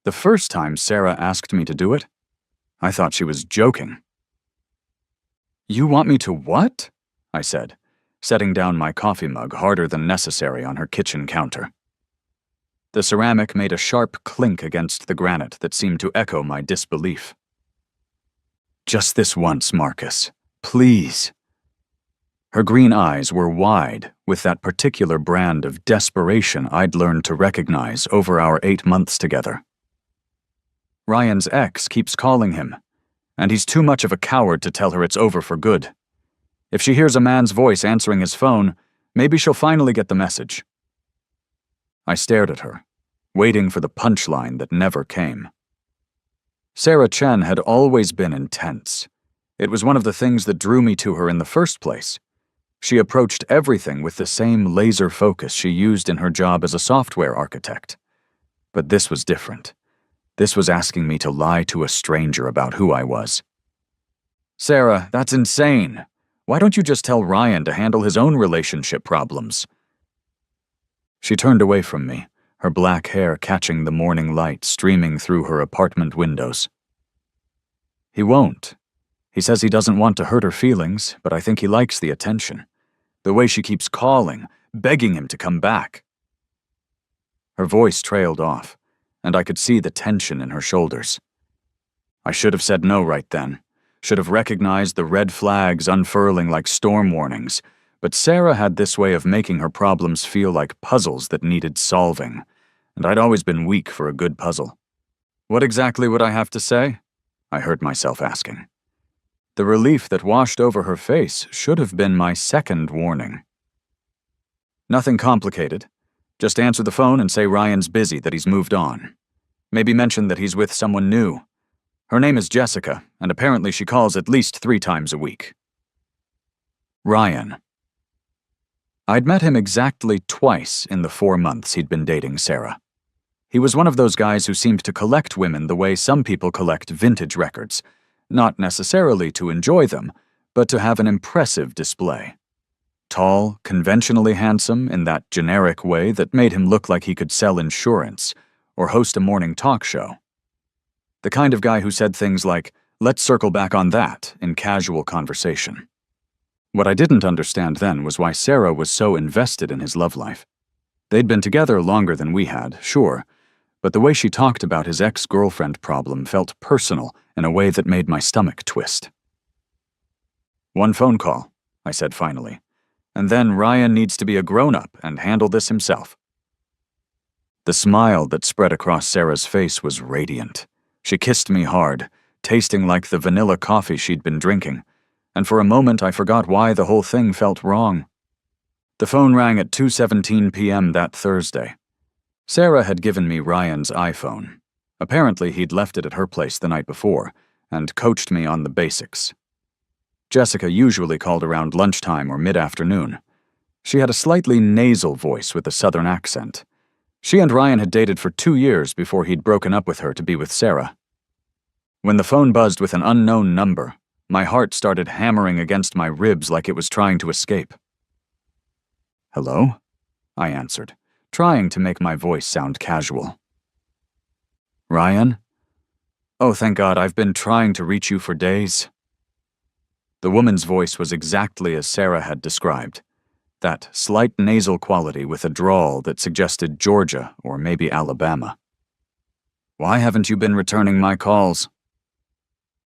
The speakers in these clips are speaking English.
The first time Sarah asked me to do it, I thought she was joking. "You want me to what?" I said, setting down my coffee mug harder than necessary on her kitchen counter. The ceramic made a sharp clink against the granite that seemed to echo my disbelief. "Just this once, Marcus. Please." Her green eyes were wide with that particular brand of desperation I'd learned to recognize over our 8 months together. "Ryan's ex keeps calling him, and he's too much of a coward to tell her it's over for good. If she hears a man's voice answering his phone, maybe she'll finally get the message." I stared at her, waiting for the punchline that never came. Sarah Chen had always been intense. It was one of the things that drew me to her in the first place. She approached everything with the same laser focus she used in her job as a software architect. But this was different. This was asking me to lie to a stranger about who I was. "Sarah, that's insane. Why don't you just tell Ryan to handle his own relationship problems?" She turned away from me, her black hair catching the morning light streaming through her apartment windows. "He won't. He says he doesn't want to hurt her feelings, but I think he likes the attention. The way she keeps calling, begging him to come back." Her voice trailed off, and I could see the tension in her shoulders. I should have said no right then, should have recognized the red flags unfurling like storm warnings, but Sarah had this way of making her problems feel like puzzles that needed solving, and I'd always been weak for a good puzzle. "What exactly would I have to say?" I heard myself asking. The relief that washed over her face should have been my second warning. "Nothing complicated. Just answer the phone and say Ryan's busy, that he's moved on. Maybe mention that he's with someone new. Her name is Jessica, and apparently she calls at least 3 times a week." Ryan. I'd met him exactly twice in the 4 months he'd been dating Sarah. He was one of those guys who seemed to collect women the way some people collect vintage records, not necessarily to enjoy them, but to have an impressive display. Tall, conventionally handsome in that generic way that made him look like he could sell insurance or host a morning talk show. The kind of guy who said things like, "Let's circle back on that," in casual conversation. What I didn't understand then was why Sarah was so invested in his love life. They'd been together longer than we had, sure, but the way she talked about his ex-girlfriend problem felt personal in a way that made my stomach twist. "One phone call," I said finally, "and then Ryan needs to be a grown-up and handle this himself." The smile that spread across Sarah's face was radiant. She kissed me hard, tasting like the vanilla coffee she'd been drinking, and for a moment I forgot why the whole thing felt wrong. The phone rang at 2:17 p.m. that Thursday. Sarah had given me Ryan's iPhone. Apparently he'd left it at her place the night before, and coached me on the basics. Jessica usually called around lunchtime or mid-afternoon. She had a slightly nasal voice with a southern accent. She and Ryan had dated for 2 years before he'd broken up with her to be with Sarah. When the phone buzzed with an unknown number, my heart started hammering against my ribs like it was trying to escape. "Hello?" I answered, trying to make my voice sound casual. "Ryan? Oh, thank God, I've been trying to reach you for days." The woman's voice was exactly as Sarah had described, that slight nasal quality with a drawl that suggested Georgia or maybe Alabama. "Why haven't you been returning my calls?"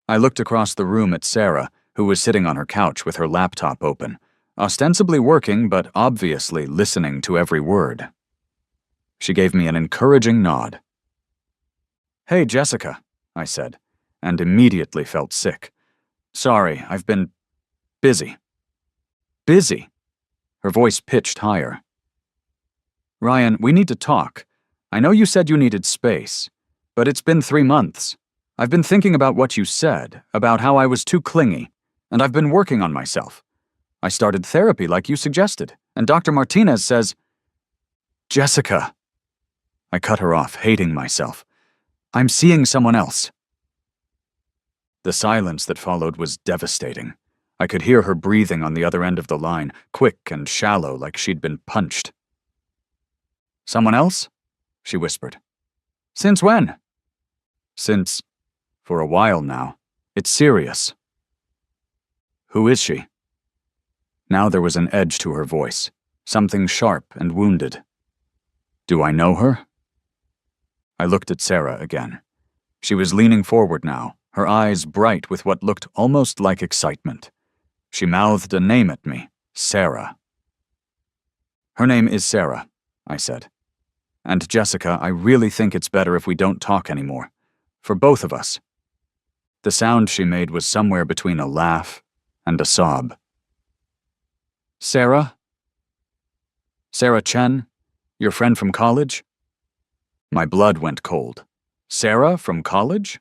I looked across the room at Sarah, who was sitting on her couch with her laptop open, ostensibly working but obviously listening to every word. She gave me an encouraging nod. "Hey, Jessica," I said, and immediately felt sick. "Sorry, I've been busy." "Busy?" Her voice pitched higher. "Ryan, we need to talk. I know you said you needed space, but it's been 3 months. I've been thinking about what you said, about how I was too clingy, and I've been working on myself. I started therapy like you suggested, and Dr. Martinez says—" "Jessica!" I cut her off, hating myself. "I'm seeing someone else." The silence that followed was devastating. I could hear her breathing on the other end of the line, quick and shallow like she'd been punched. "Someone else?" she whispered. "Since when?" Since, for a while now, it's serious. Who is she? Now there was an edge to her voice, something sharp and wounded. Do I know her? I looked at Sarah again. She was leaning forward now, her eyes bright with what looked almost like excitement. She mouthed a name at me, Sarah. Her name is Sarah, I said. And Jessica, I really think it's better if we don't talk anymore. For both of us. The sound she made was somewhere between a laugh and a sob. Sarah? Sarah Chen? Your friend from college? My blood went cold. Sarah from college?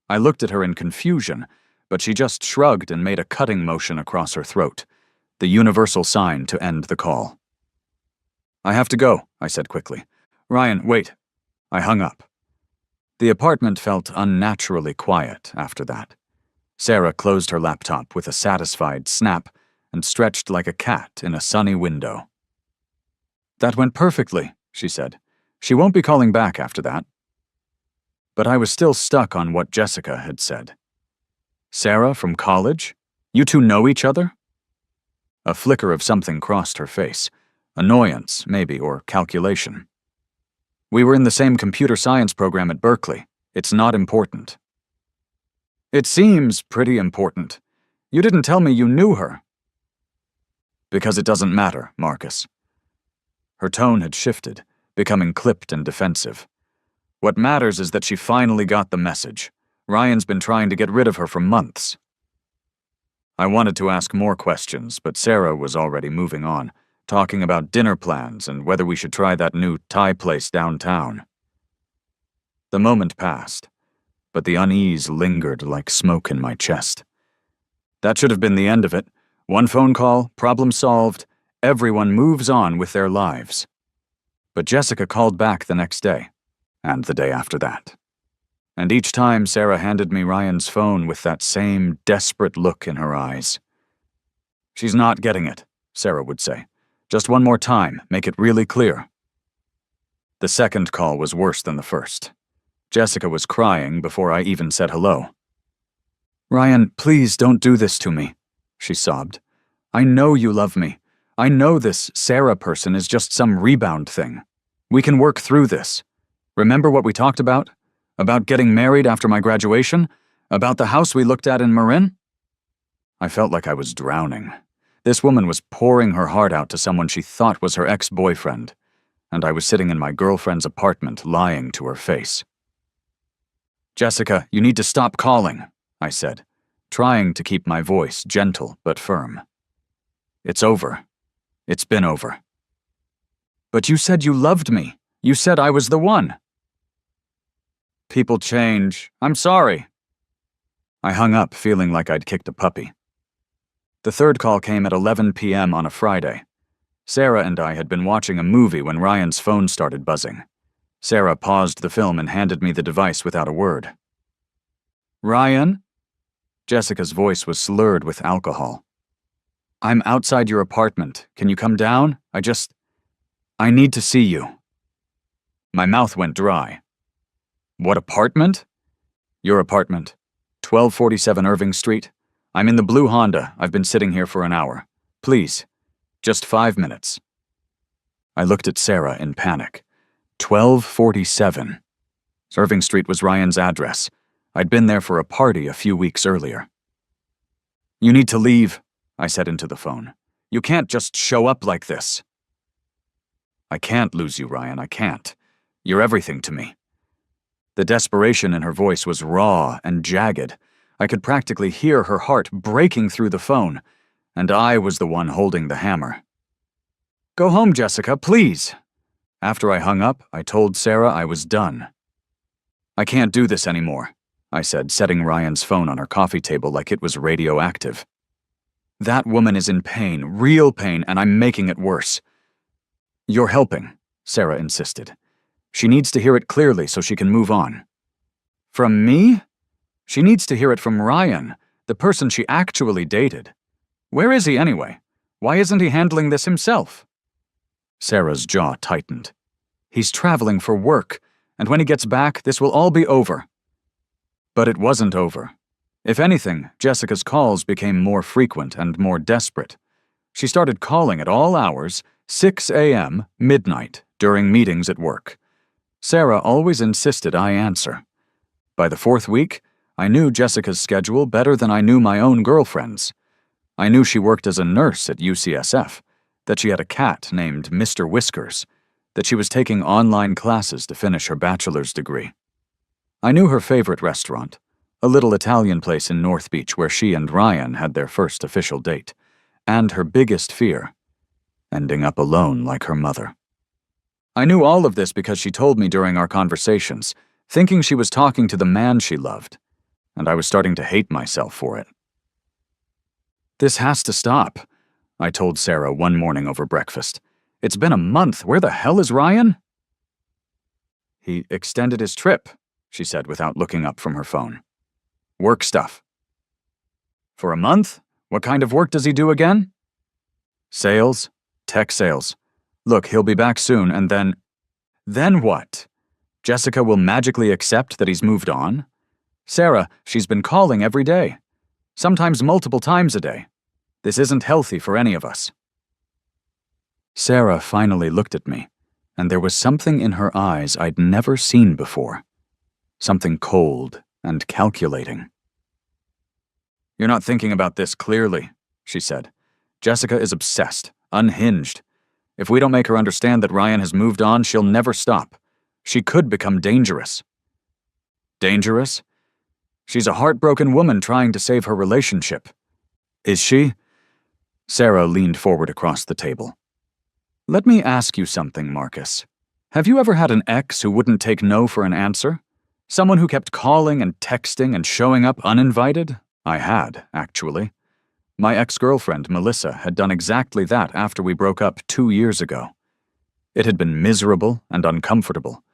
I looked at her in confusion, but she just shrugged and made a cutting motion across her throat, the universal sign to end the call. I have to go, I said quickly. Ryan, wait. I hung up. The apartment felt unnaturally quiet after that. Sarah closed her laptop with a satisfied snap and stretched like a cat in a sunny window. That went perfectly, she said. She won't be calling back after that. But I was still stuck on what Jessica had said. Sarah from college? You two know each other? A flicker of something crossed her face. Annoyance, maybe, or calculation. We were in the same computer science program at Berkeley. It's not important. It seems pretty important. You didn't tell me you knew her. Because it doesn't matter, Marcus. Her tone had shifted, becoming clipped and defensive. What matters is that she finally got the message. Ryan's been trying to get rid of her for months. I wanted to ask more questions, but Sarah was already moving on, talking about dinner plans and whether we should try that new Thai place downtown. The moment passed, but the unease lingered like smoke in my chest. That should have been the end of it. One phone call, problem solved, everyone moves on with their lives. But Jessica called back the next day, and the day after that. And each time Sarah handed me Ryan's phone with that same desperate look in her eyes. She's not getting it, Sarah would say. Just one more time, make it really clear. The second call was worse than the first. Jessica was crying before I even said hello. Ryan, please don't do this to me, she sobbed. I know you love me. I know this Sarah person is just some rebound thing. We can work through this. Remember what we talked about? About getting married after my graduation? About the house we looked at in Marin? I felt like I was drowning. This woman was pouring her heart out to someone she thought was her ex-boyfriend, and I was sitting in my girlfriend's apartment lying to her face. Jessica, you need to stop calling, I said, trying to keep my voice gentle but firm. It's over. It's been over. But you said you loved me. You said I was the one. People change. I'm sorry. I hung up feeling like I'd kicked a puppy. The third call came at 11 p.m. on a Friday. Sarah and I had been watching a movie when Ryan's phone started buzzing. Sarah paused the film and handed me the device without a word. Ryan? Jessica's voice was slurred with alcohol. I'm outside your apartment. Can you come down? I need to see you. My mouth went dry. What apartment? Your apartment. 1247 Irving Street. I'm in the blue Honda. I've been sitting here for an hour. Please. Just 5 minutes. I looked at Sarah in panic. 1247. Irving Street was Ryan's address. I'd been there for a party a few weeks earlier. You need to leave, I said into the phone. You can't just show up like this. I can't lose you, Ryan. I can't. You're everything to me. The desperation in her voice was raw and jagged. I could practically hear her heart breaking through the phone, and I was the one holding the hammer. Go home, Jessica, please. After I hung up, I told Sarah I was done. I can't do this anymore, I said, setting Ryan's phone on her coffee table like it was radioactive. That woman is in pain, real pain, and I'm making it worse. You're helping, Sarah insisted. She needs to hear it clearly so she can move on. From me? She needs to hear it from Ryan, the person she actually dated. Where is he anyway? Why isn't he handling this himself? Sarah's jaw tightened. He's traveling for work, and when he gets back, this will all be over. But it wasn't over. If anything, Jessica's calls became more frequent and more desperate. She started calling at all hours, 6 a.m., midnight, during meetings at work. Sarah always insisted I answer. By the 4th week, I knew Jessica's schedule better than I knew my own girlfriend's. I knew she worked as a nurse at UCSF, that she had a cat named Mr. Whiskers, that she was taking online classes to finish her bachelor's degree. I knew her favorite restaurant, a little Italian place in North Beach where she and Ryan had their first official date, and her biggest fear, ending up alone like her mother. I knew all of this because she told me during our conversations, thinking she was talking to the man she loved, and I was starting to hate myself for it. "This has to stop," I told Sarah one morning over breakfast. "It's been a month. Where the hell is Ryan?" "He extended his trip," she said without looking up from her phone. "Work stuff." "For a month? What kind of work does he do again?" "Sales. Tech sales. Look, he'll be back soon, and then..." "Then what? Jessica will magically accept that he's moved on? Sarah, she's been calling every day. Sometimes multiple times a day. This isn't healthy for any of us." Sarah finally looked at me, and there was something in her eyes I'd never seen before. Something cold and calculating. "You're not thinking about this clearly," she said. "Jessica is obsessed, unhinged. If we don't make her understand that Ryan has moved on, she'll never stop. She could become dangerous." "Dangerous? She's a heartbroken woman trying to save her relationship." "Is she?" Sarah leaned forward across the table. "Let me ask you something, Marcus. Have you ever had an ex who wouldn't take no for an answer? Someone who kept calling and texting and showing up uninvited? I had, actually. My ex-girlfriend, Melissa, had done exactly that after we broke up 2 years ago. It had been miserable and uncomfortable,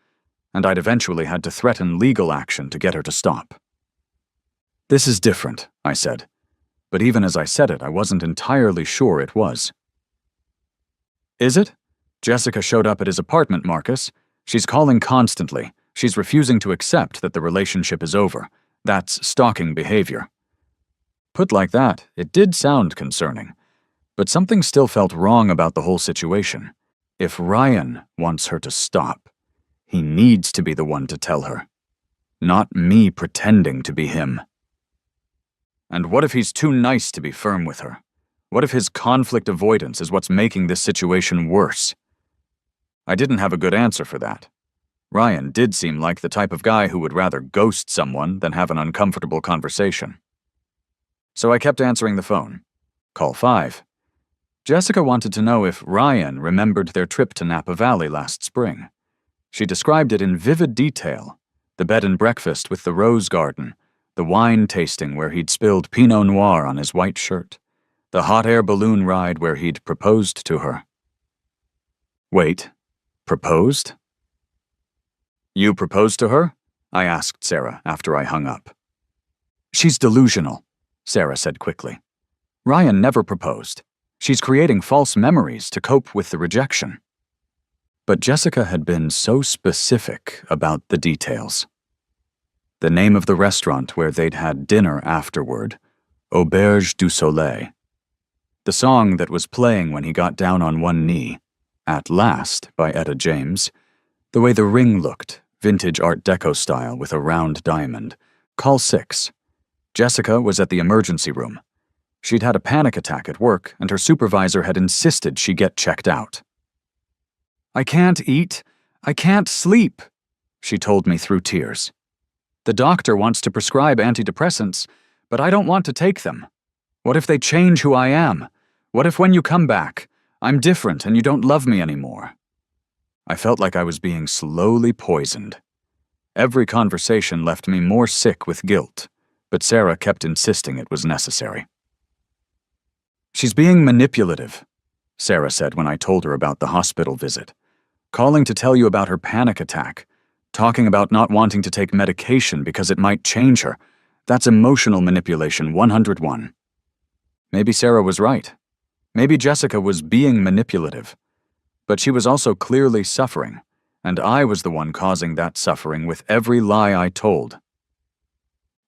and I'd eventually had to threaten legal action to get her to stop." "This is different," I said. But even as I said it, I wasn't entirely sure it was. "Is it? Jessica showed up at his apartment, Marcus. She's calling constantly. She's refusing to accept that the relationship is over. That's stalking behavior." Put like that, it did sound concerning. But something still felt wrong about the whole situation. If Ryan wants her to stop, he needs to be the one to tell her. Not me pretending to be him. And what if he's too nice to be firm with her? What if his conflict avoidance is what's making this situation worse? I didn't have a good answer for that. Ryan did seem like the type of guy who would rather ghost someone than have an uncomfortable conversation. So I kept answering the phone. Call 5. Jessica wanted to know if Ryan remembered their trip to Napa Valley last spring. She described it in vivid detail. The bed and breakfast with the rose garden, the wine tasting where he'd spilled Pinot Noir on his white shirt, the hot air balloon ride where he'd proposed to her. Wait, proposed? "You proposed to her?" I asked Sarah after I hung up. "She's delusional," Sarah said quickly. "Ryan never proposed. She's creating false memories to cope with the rejection." But Jessica had been so specific about the details. The name of the restaurant where they'd had dinner afterward, Auberge du Soleil. The song that was playing when he got down on one knee, At Last by Etta James. The way the ring looked, vintage Art Deco style with a round diamond. Call 6. Jessica was at the emergency room. She'd had a panic attack at work, and her supervisor had insisted she get checked out. "I can't eat. I can't sleep," she told me through tears. "The doctor wants to prescribe antidepressants, but I don't want to take them. What if they change who I am? What if when you come back, I'm different and you don't love me anymore?" I felt like I was being slowly poisoned. Every conversation left me more sick with guilt, but Sarah kept insisting it was necessary. "She's being manipulative," Sarah said when I told her about the hospital visit. "Calling to tell you about her panic attack, talking about not wanting to take medication because it might change her. That's emotional manipulation 101. Maybe Sarah was right. Maybe Jessica was being manipulative. But she was also clearly suffering, and I was the one causing that suffering with every lie I told.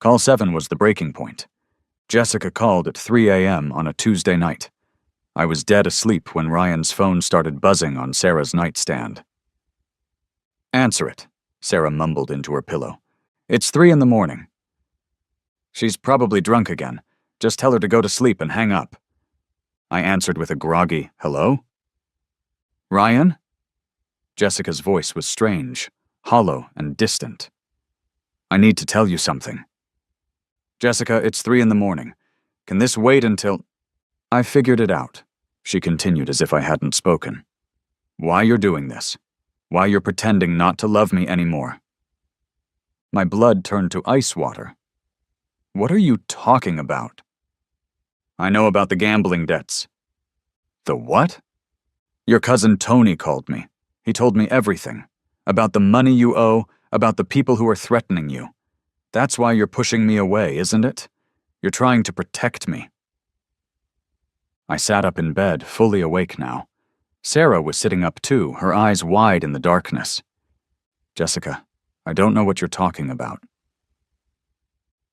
Call 7 was the breaking point. Jessica called at 3 a.m. on a Tuesday night. I was dead asleep when Ryan's phone started buzzing on Sarah's nightstand. "Answer it," Sarah mumbled into her pillow. "It's 3 in the morning." "She's probably drunk again. Just tell her to go to sleep and hang up." I answered with a groggy, "Hello?" "Ryan?" Jessica's voice was strange, hollow and distant. "I need to tell you something." "Jessica, it's 3 in the morning. Can this wait until—" "I figured it out," she continued as if I hadn't spoken. "Why you're doing this. Why you're pretending not to love me anymore." My blood turned to ice water. "What are you talking about?" "I know about the gambling debts." "The what?" "Your cousin Tony called me. He told me everything. About the money you owe, about the people who are threatening you. That's why you're pushing me away, isn't it? You're trying to protect me." I sat up in bed, fully awake now. Sarah was sitting up too, her eyes wide in the darkness. "Jessica, I don't know what you're talking about."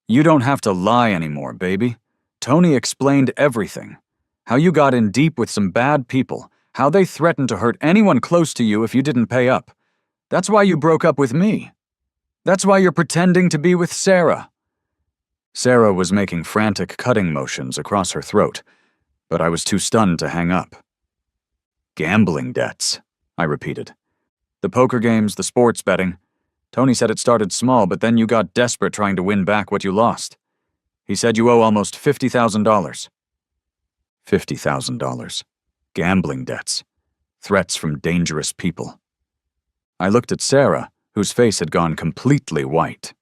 "You don't have to lie anymore, baby. Tony explained everything. How you got in deep with some bad people, how they threatened to hurt anyone close to you if you didn't pay up. That's why you broke up with me. That's why you're pretending to be with Sarah." Sarah was making frantic cutting motions across her throat, but I was too stunned to hang up. "Gambling debts," I repeated. "The poker games, the sports betting. Tony said it started small, but then you got desperate trying to win back what you lost. He said you owe almost $50,000. $50,000. Gambling debts. Threats from dangerous people." I looked at Sarah, whose face had gone completely white.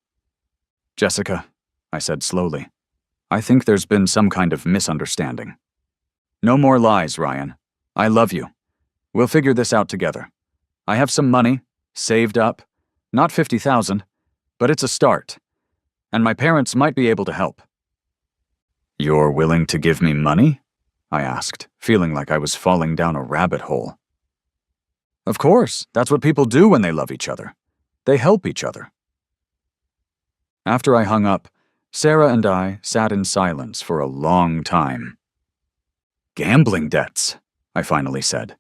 "Jessica," I said slowly, "I think there's been some kind of misunderstanding. No more lies, Ryan. I love you. We'll figure this out together. I have some money, saved up. Not 50,000, but it's a start. And my parents might be able to help." "You're willing to give me money?" I asked, feeling like I was falling down a rabbit hole. "Of course, that's what people do when they love each other. They help each other." After I hung up, Sarah and I sat in silence for a long time. "Gambling debts," I finally said.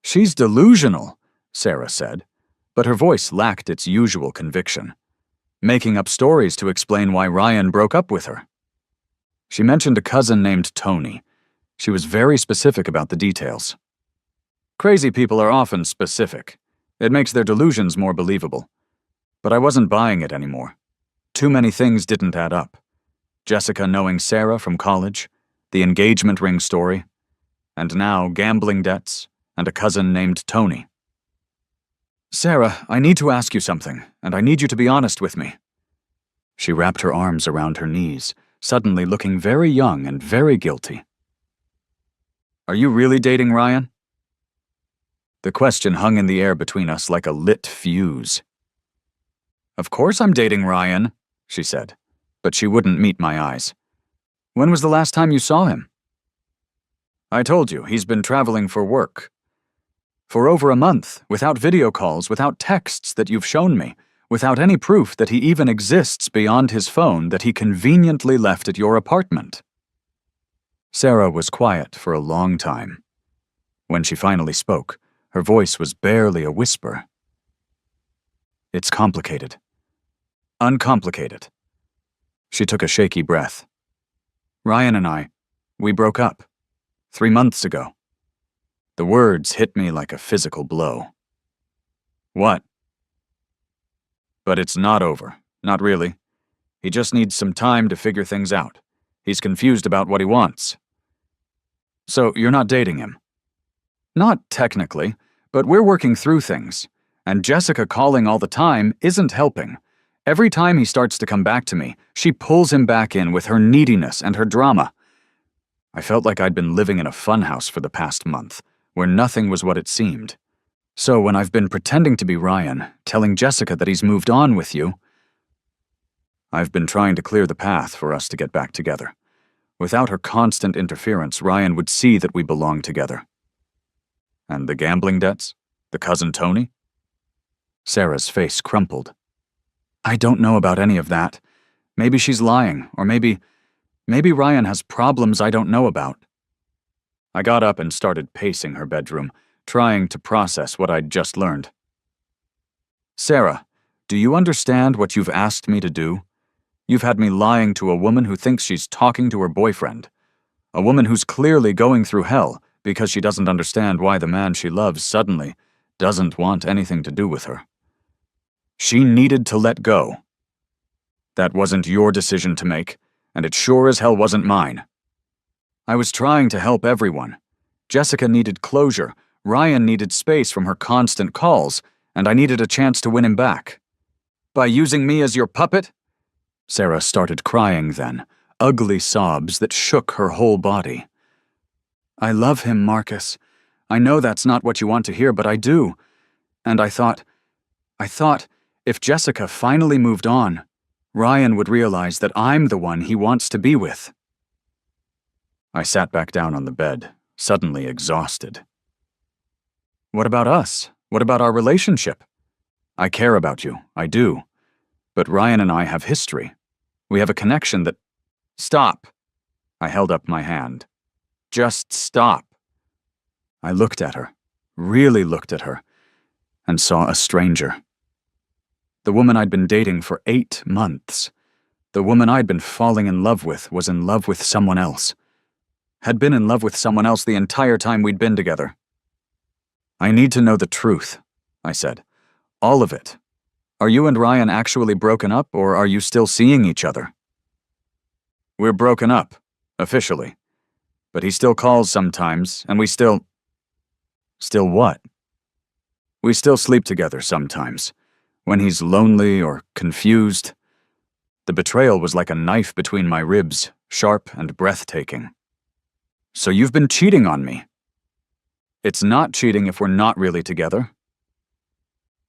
"She's delusional," Sarah said, but her voice lacked its usual conviction, making up stories to explain why Ryan broke up with her. She mentioned a cousin named Tony. She was very specific about the details. Crazy people are often specific. It makes their delusions more believable. But I wasn't buying it anymore. Too many things didn't add up. Jessica knowing Sarah from college, the engagement ring story, and now gambling debts and a cousin named Tony. "Sarah, I need to ask you something, and I need you to be honest with me." She wrapped her arms around her knees, suddenly looking very young and very guilty. "Are you really dating Ryan?" The question hung in the air between us like a lit fuse. "Of course I'm dating Ryan," she said, but she wouldn't meet my eyes. "When was the last time you saw him?" "I told you, he's been traveling for work. For over a month, without video calls, without texts that you've shown me, without any proof that he even exists beyond his phone that he conveniently left at your apartment." Sarah was quiet for a long time. When she finally spoke, her voice was barely a whisper. "It's complicated. Uncomplicated." She took a shaky breath. "Ryan and we broke up 3 months ago." The words hit me like a physical blow. "What?" "But it's not over. Not really. He just needs some time to figure things out. He's confused about what he wants." "So you're not dating him?" "Not technically, but we're working through things. And Jessica calling all the time isn't helping. Every time he starts to come back to me, she pulls him back in with her neediness and her drama. I felt like I'd been living in a funhouse for the past month, where nothing was what it seemed. So when I've been pretending to be Ryan, telling Jessica that he's moved on with you, I've been trying to clear the path for us to get back together. Without her constant interference, Ryan would see that we belong together. And the gambling debts? The cousin Tony? Sarah's face crumpled. "I don't know about any of that. Maybe she's lying, or maybe Ryan has problems I don't know about. I got up and started pacing her bedroom, trying to process what I'd just learned. Sarah, do you understand what you've asked me to do? You've had me lying to a woman who thinks she's talking to her boyfriend. A woman who's clearly going through hell because she doesn't understand why the man she loves suddenly doesn't want anything to do with her. She needed to let go. That wasn't your decision to make, and it sure as hell wasn't mine. I was trying to help everyone. Jessica needed closure, Ryan needed space from her constant calls, and I needed a chance to win him back. By using me as your puppet? Sarah started crying then, ugly sobs that shook her whole body. I love him, Marcus. I know that's not what you want to hear, but I do. And I thought, if Jessica finally moved on, Ryan would realize that I'm the one he wants to be with. I sat back down on the bed, suddenly exhausted. What about us? What about our relationship? I care about you, I do. But Ryan and I have history. We have a connection that... Stop! I held up my hand. Just stop. I looked at her, really looked at her, and saw a stranger. The woman I'd been dating for 8 months. The woman I'd been falling in love with was in love with someone else. Had been in love with someone else the entire time we'd been together. I need to know the truth, I said. All of it. Are you and Ryan actually broken up, or are you still seeing each other? We're broken up, officially. But he still calls sometimes, and we still... Still what? We still sleep together sometimes, when he's lonely or confused. The betrayal was like a knife between my ribs, sharp and breathtaking. So you've been cheating on me. It's not cheating if we're not really together.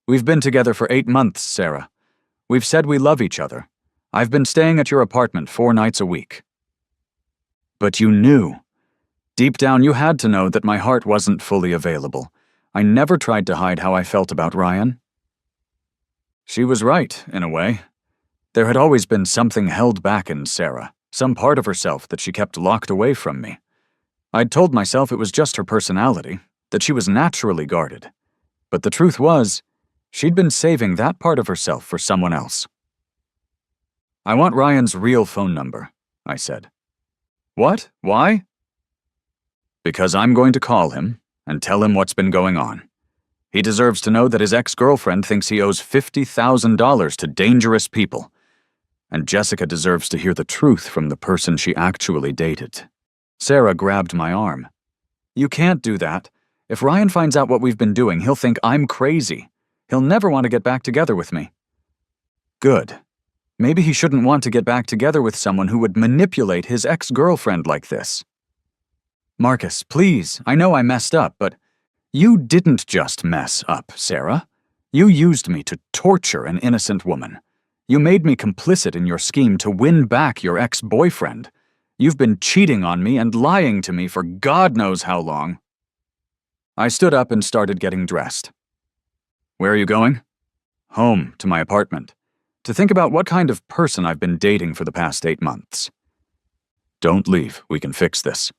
We've been together for 8 months, Sarah. We've said we love each other. I've been staying at your apartment 4 nights a week. But you knew. Deep down you had to know that my heart wasn't fully available. I never tried to hide how I felt about Ryan. She was right, in a way. There had always been something held back in Sarah, some part of herself that she kept locked away from me. I'd told myself it was just her personality, that she was naturally guarded. But the truth was, she'd been saving that part of herself for someone else. I want Ryan's real phone number, I said. What? Why? Because I'm going to call him and tell him what's been going on. He deserves to know that his ex-girlfriend thinks he owes $50,000 to dangerous people. And Jessica deserves to hear the truth from the person she actually dated. Sarah grabbed my arm. You can't do that. If Ryan finds out what we've been doing, he'll think I'm crazy. He'll never want to get back together with me. Good. Maybe he shouldn't want to get back together with someone who would manipulate his ex-girlfriend like this. Marcus, please, I know I messed up, but you didn't just mess up, Sarah. You used me to torture an innocent woman. You made me complicit in your scheme to win back your ex-boyfriend. You've been cheating on me and lying to me for God knows how long. I stood up and started getting dressed. Where are you going? Home, to my apartment. To think about what kind of person I've been dating for the past 8 months. Don't leave, we can fix this.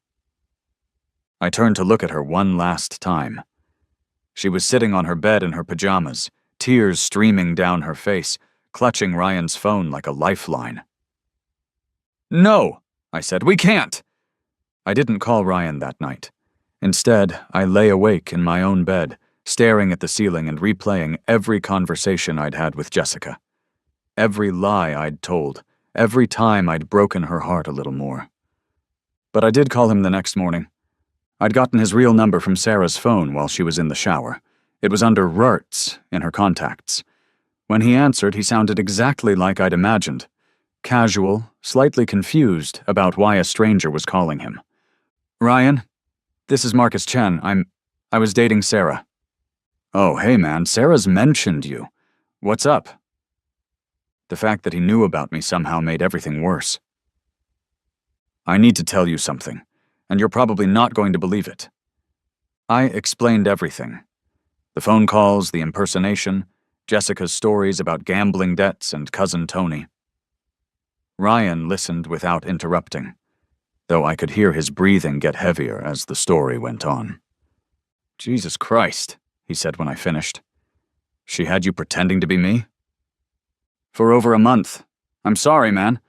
I turned to look at her one last time. She was sitting on her bed in her pajamas, tears streaming down her face, clutching Ryan's phone like a lifeline. No, I said, we can't. I didn't call Ryan that night. Instead, I lay awake in my own bed, staring at the ceiling and replaying every conversation I'd had with Jessica. Every lie I'd told, every time I'd broken her heart a little more. But I did call him the next morning. I'd gotten his real number from Sarah's phone while she was in the shower. It was under Rurt's in her contacts. When he answered, he sounded exactly like I'd imagined. Casual, slightly confused about why a stranger was calling him. Ryan, this is Marcus Chen. I was dating Sarah. Oh, hey man, Sarah's mentioned you. What's up? The fact that he knew about me somehow made everything worse. I need to tell you something, and you're probably not going to believe it. I explained everything. The phone calls, the impersonation, Jessica's stories about gambling debts and cousin Tony. Ryan listened without interrupting, though I could hear his breathing get heavier as the story went on. Jesus Christ, he said when I finished. She had you pretending to be me? For over a month. I'm sorry, man.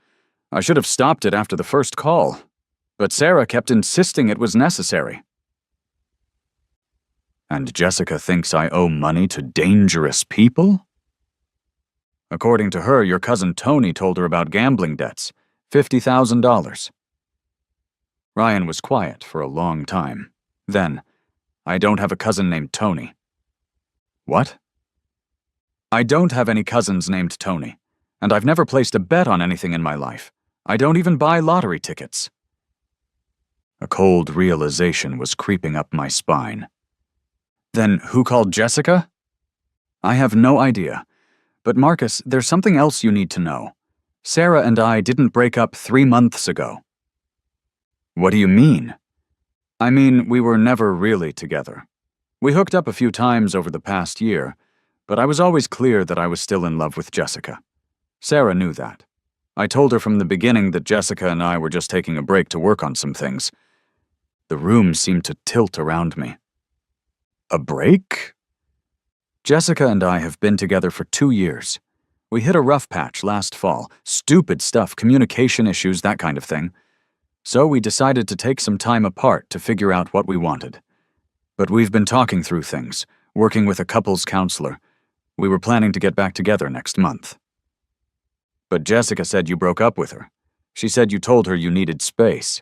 I should have stopped it after the first call. But Sarah kept insisting it was necessary. And Jessica thinks I owe money to dangerous people? According to her, your cousin Tony told her about gambling debts. $50,000. Ryan was quiet for a long time. Then, I don't have a cousin named Tony. What? I don't have any cousins named Tony, and I've never placed a bet on anything in my life. I don't even buy lottery tickets. A cold realization was creeping up my spine. Then who called Jessica? I have no idea. But Marcus, there's something else you need to know. Sarah and I didn't break up 3 months ago. What do you mean? I mean, we were never really together. We hooked up a few times over the past year, but I was always clear that I was still in love with Jessica. Sarah knew that. I told her from the beginning that Jessica and I were just taking a break to work on some things. The room seemed to tilt around me. A break? Jessica and I have been together for 2 years. We hit a rough patch last fall. Stupid stuff, communication issues, that kind of thing. So we decided to take some time apart to figure out what we wanted. But we've been talking through things, working with a couples counselor. We were planning to get back together next month. But Jessica said you broke up with her. She said you told her you needed space.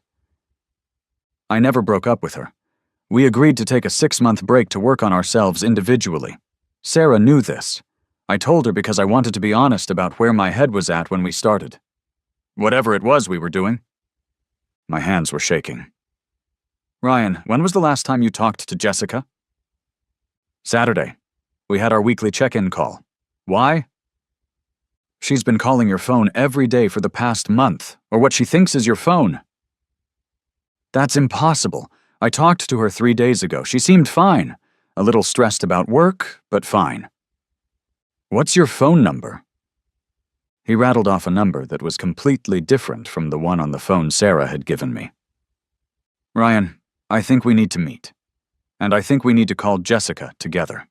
I never broke up with her. We agreed to take a 6-month break to work on ourselves individually. Sarah knew this. I told her because I wanted to be honest about where my head was at when we started. Whatever it was we were doing. My hands were shaking. Ryan, when was the last time you talked to Jessica? Saturday. We had our weekly check-in call. Why? She's been calling your phone every day for the past month, or what she thinks is your phone. That's impossible. I talked to her 3 days ago. She seemed fine. A little stressed about work, but fine. What's your phone number? He rattled off a number that was completely different from the one on the phone Sarah had given me. Ryan, I think we need to meet. And I think we need to call Jessica together.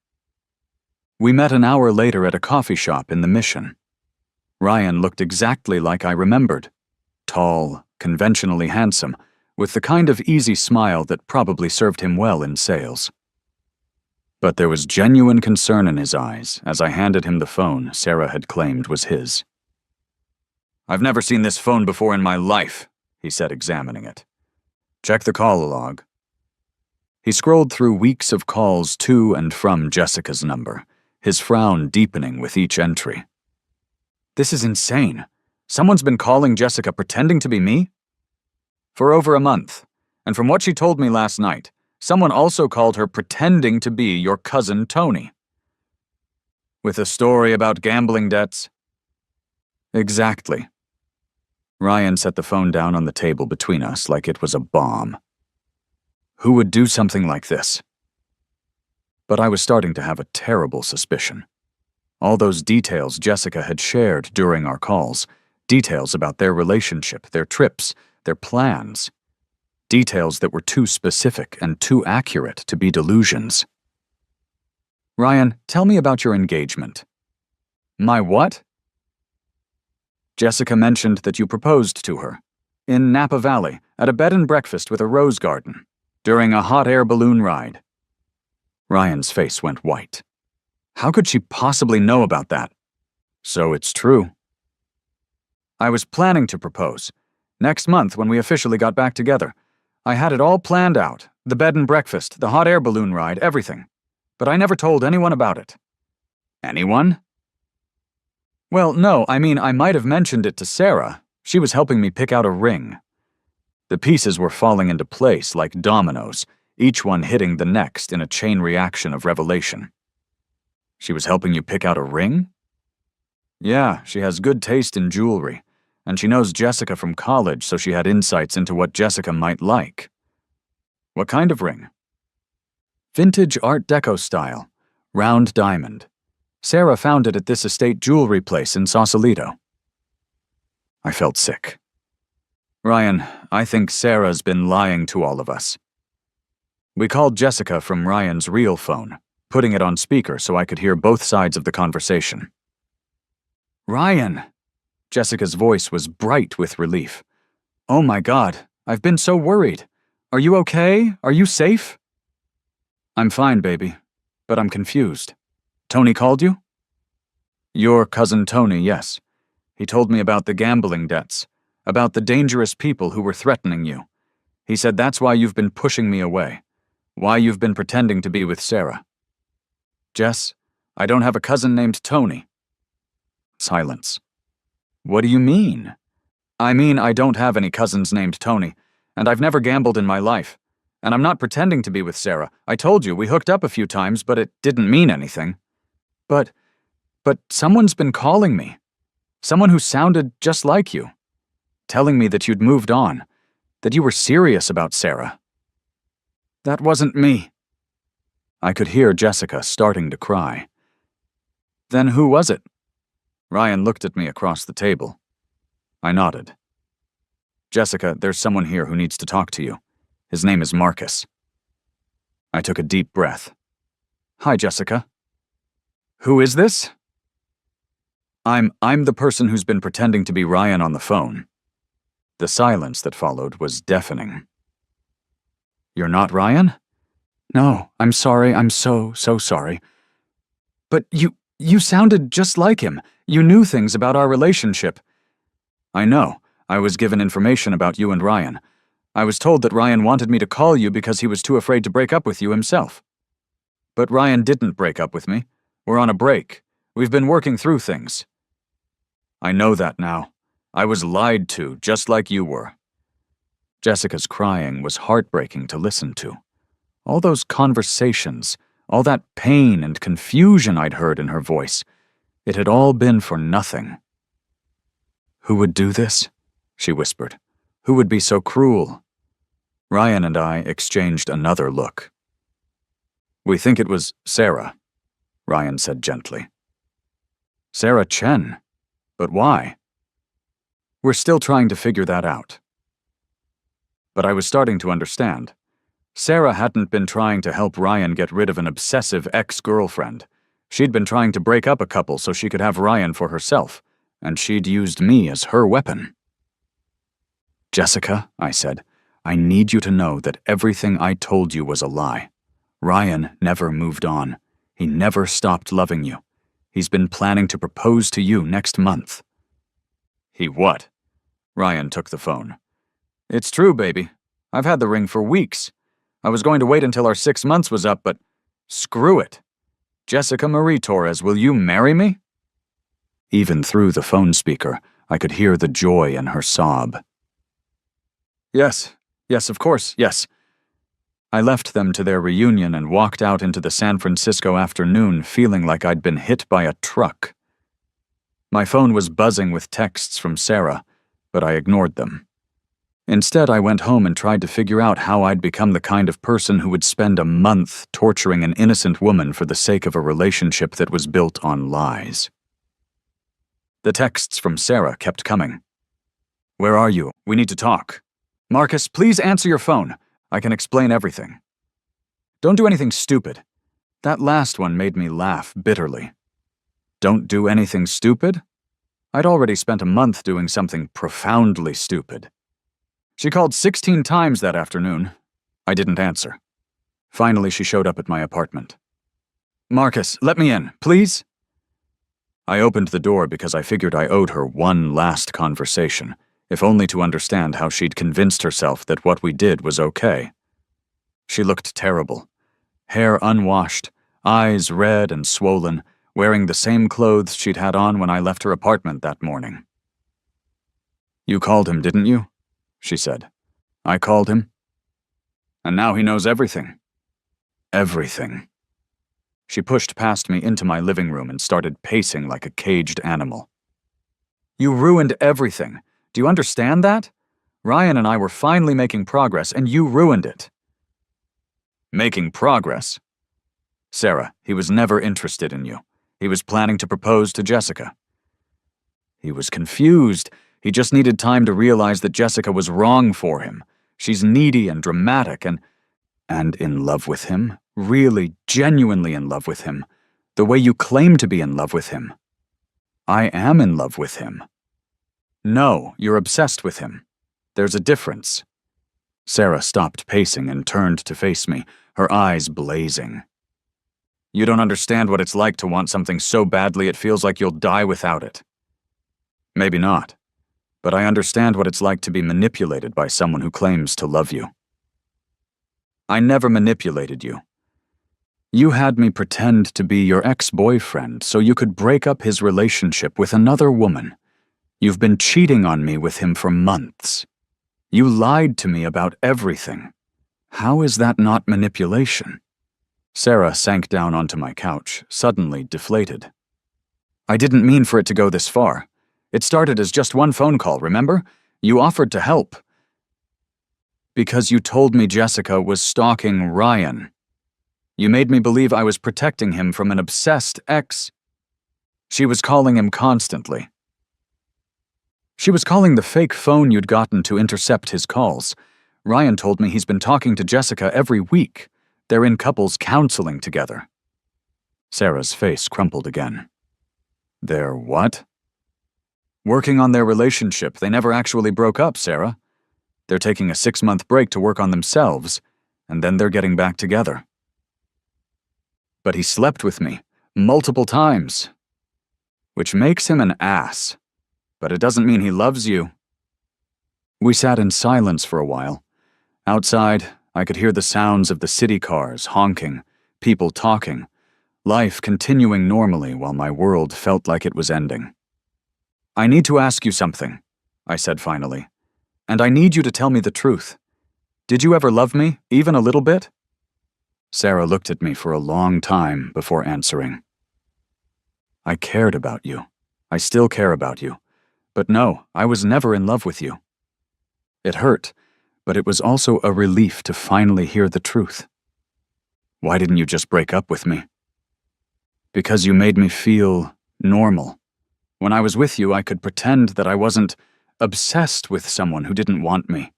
We met an hour later at a coffee shop in the Mission. Ryan looked exactly like I remembered. Tall, conventionally handsome, with the kind of easy smile that probably served him well in sales. But there was genuine concern in his eyes as I handed him the phone Sarah had claimed was his. I've never seen this phone before in my life, he said, examining it. Check the call log. He scrolled through weeks of calls to and from Jessica's number, his frown deepening with each entry. This is insane. Someone's been calling Jessica pretending to be me? For over a month, and from what she told me last night, someone also called her pretending to be your cousin Tony. With a story about gambling debts? Exactly. Ryan set the phone down on the table between us like it was a bomb. Who would do something like this? But I was starting to have a terrible suspicion. All those details Jessica had shared during our calls, details about their relationship, their trips, their plans, details that were too specific and too accurate to be delusions. Ryan, tell me about your engagement. My what? Jessica mentioned that you proposed to her, in Napa Valley, at a bed and breakfast with a rose garden, during a hot air balloon ride. Ryan's face went white. How could she possibly know about that? So it's true. I was planning to propose. Next month when we officially got back together. I had it all planned out, the bed and breakfast, the hot air balloon ride, everything. But I never told anyone about it. Anyone? Well, no, I mean, I might have mentioned it to Sarah. She was helping me pick out a ring. The pieces were falling into place like dominoes, each one hitting the next in a chain reaction of revelation. She was helping you pick out a ring? Yeah, she has good taste in jewelry, and she knows Jessica from college, so she had insights into what Jessica might like. What kind of ring? Vintage Art Deco style, round diamond. Sarah found it at this estate jewelry place in Sausalito. I felt sick. Ryan, I think Sarah's been lying to all of us. We called Jessica from Ryan's real phone, putting it on speaker so I could hear both sides of the conversation. Ryan! Jessica's voice was bright with relief. Oh my God, I've been so worried. Are you okay? Are you safe? I'm fine, baby, but I'm confused. Tony called you? Your cousin Tony, yes. He told me about the gambling debts, about the dangerous people who were threatening you. He said that's why you've been pushing me away, why you've been pretending to be with Sarah. Jess, I don't have a cousin named Tony. Silence. What do you mean? I mean, I don't have any cousins named Tony, and I've never gambled in my life. And I'm not pretending to be with Sarah. I told you, we hooked up a few times, but it didn't mean anything. But someone's been calling me. Someone who sounded just like you. Telling me that you'd moved on, that you were serious about Sarah. That wasn't me. I could hear Jessica starting to cry. Then who was it? Ryan looked at me across the table. I nodded. Jessica, there's someone here who needs to talk to you. His name is Marcus. I took a deep breath. Hi, Jessica. Who is this? I'm the person who's been pretending to be Ryan on the phone. The silence that followed was deafening. You're not Ryan? No, I'm sorry, I'm so sorry. But you sounded just like him. You knew things about our relationship. I know. I was given information about you and Ryan. I was told that Ryan wanted me to call you because he was too afraid to break up with you himself. But Ryan didn't break up with me. We're on a break. We've been working through things. I know that now. I was lied to, just like you were. Jessica's crying was heartbreaking to listen to. All those conversations, all that pain and confusion I'd heard in her voice, it had all been for nothing. Who would do this? She whispered. Who would be so cruel? Ryan and I exchanged another look. We think it was Sarah, Ryan said gently. Sarah Chen? But why? We're still trying to figure that out. But I was starting to understand. Sarah hadn't been trying to help Ryan get rid of an obsessive ex-girlfriend. She'd been trying to break up a couple so she could have Ryan for herself, and she'd used me as her weapon. Jessica, I said, I need you to know that everything I told you was a lie. Ryan never moved on. He never stopped loving you. He's been planning to propose to you next month. He what? Ryan took the phone. It's true, baby. I've had the ring for weeks. I was going to wait until our 6 months was up, but screw it. Jessica Marie Torres, will you marry me? Even through the phone speaker, I could hear the joy in her sob. Yes, of course, yes. I left them to their reunion and walked out into the San Francisco afternoon feeling like I'd been hit by a truck. My phone was buzzing with texts from Sarah, but I ignored them. Instead, I went home and tried to figure out how I'd become the kind of person who would spend a month torturing an innocent woman for the sake of a relationship that was built on lies. The texts from Sarah kept coming. Where are you? We need to talk. Marcus, please answer your phone. I can explain everything. Don't do anything stupid. That last one made me laugh bitterly. Don't do anything stupid? I'd already spent a month doing something profoundly stupid. She called 16 times that afternoon. I didn't answer. Finally, she showed up at my apartment. Marcus, let me in, please? I opened the door because I figured I owed her one last conversation, if only to understand how she'd convinced herself that what we did was okay. She looked terrible. Hair unwashed, eyes red and swollen, wearing the same clothes she'd had on when I left her apartment that morning. You called him, didn't you? She said. I called him. And now he knows everything. Everything. She pushed past me into my living room and started pacing like a caged animal. You ruined everything. Do you understand that? Ryan and I were finally making progress, and you ruined it. Making progress? Sarah, he was never interested in you. He was planning to propose to Jessica. He was confused. He just needed time to realize that Jessica was wrong for him. She's needy and dramatic and in love with him. Really, genuinely in love with him. The way you claim to be in love with him. I am in love with him. No, you're obsessed with him. There's a difference. Sarah stopped pacing and turned to face me, her eyes blazing. You don't understand what it's like to want something so badly it feels like you'll die without it. Maybe not, but I understand what it's like to be manipulated by someone who claims to love you. I never manipulated you. You had me pretend to be your ex-boyfriend so you could break up his relationship with another woman. You've been cheating on me with him for months. You lied to me about everything. How is that not manipulation? Sarah sank down onto my couch, suddenly deflated. I didn't mean for it to go this far. It started as just one phone call, remember? You offered to help. Because you told me Jessica was stalking Ryan. You made me believe I was protecting him from an obsessed ex. She was calling him constantly. She was calling the fake phone you'd gotten to intercept his calls. Ryan told me he's been talking to Jessica every week. They're in couples counseling together. Sarah's face crumpled again. They're what? Working on their relationship. They never actually broke up, Sarah. They're taking a 6-month break to work on themselves, and then they're getting back together. But he slept with me, multiple times. Which makes him an ass. But it doesn't mean he loves you. We sat in silence for a while. Outside, I could hear the sounds of the city cars honking, people talking, life continuing normally while my world felt like it was ending. I need to ask you something, I said finally, and I need you to tell me the truth. Did you ever love me, even a little bit? Sarah looked at me for a long time before answering. I cared about you. I still care about you. But no, I was never in love with you. It hurt, but it was also a relief to finally hear the truth. Why didn't you just break up with me? Because you made me feel normal. When I was with you, I could pretend that I wasn't obsessed with someone who didn't want me.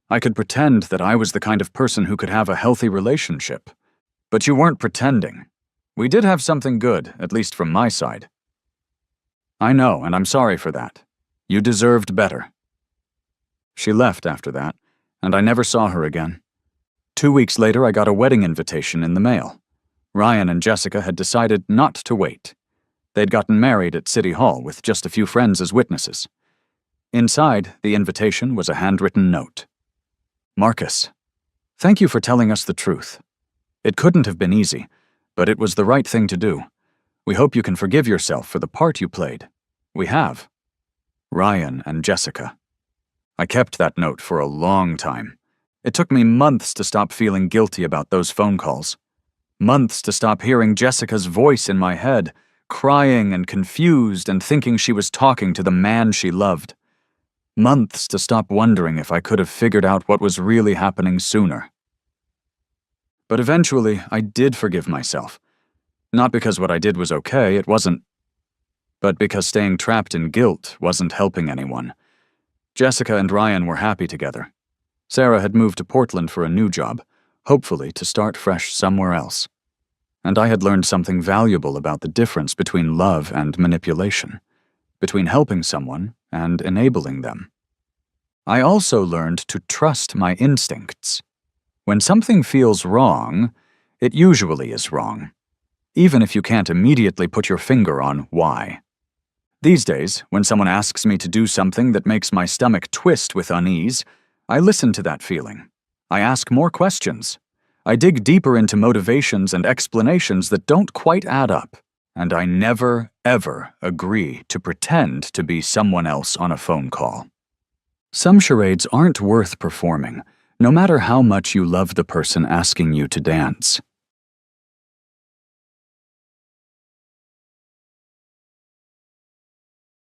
I could pretend that I was the kind of person who could have a healthy relationship. But you weren't pretending. We did have something good, at least from my side. I know, and I'm sorry for that. You deserved better. She left after that, and I never saw her again. 2 weeks later, I got a wedding invitation in the mail. Ryan and Jessica had decided not to wait. They'd gotten married at City Hall with just a few friends as witnesses. Inside, the invitation was a handwritten note. Marcus, thank you for telling us the truth. It couldn't have been easy, but it was the right thing to do. We hope you can forgive yourself for the part you played. We have. Ryan and Jessica. I kept that note for a long time. It took me months to stop feeling guilty about those phone calls. Months to stop hearing Jessica's voice in my head, crying and confused and thinking she was talking to the man she loved. Months to stop wondering if I could have figured out what was really happening sooner. But eventually, I did forgive myself. Not because what I did was okay, it wasn't. But because staying trapped in guilt wasn't helping anyone. Jessica and Ryan were happy together. Sarah had moved to Portland for a new job, hopefully to start fresh somewhere else. And I had learned something valuable about the difference between love and manipulation, between helping someone and enabling them. I also learned to trust my instincts. When something feels wrong, it usually is wrong, even if you can't immediately put your finger on why. These days, when someone asks me to do something that makes my stomach twist with unease, I listen to that feeling. I ask more questions. I dig deeper into motivations and explanations that don't quite add up. And I never, ever agree to pretend to be someone else on a phone call. Some charades aren't worth performing, no matter how much you love the person asking you to dance.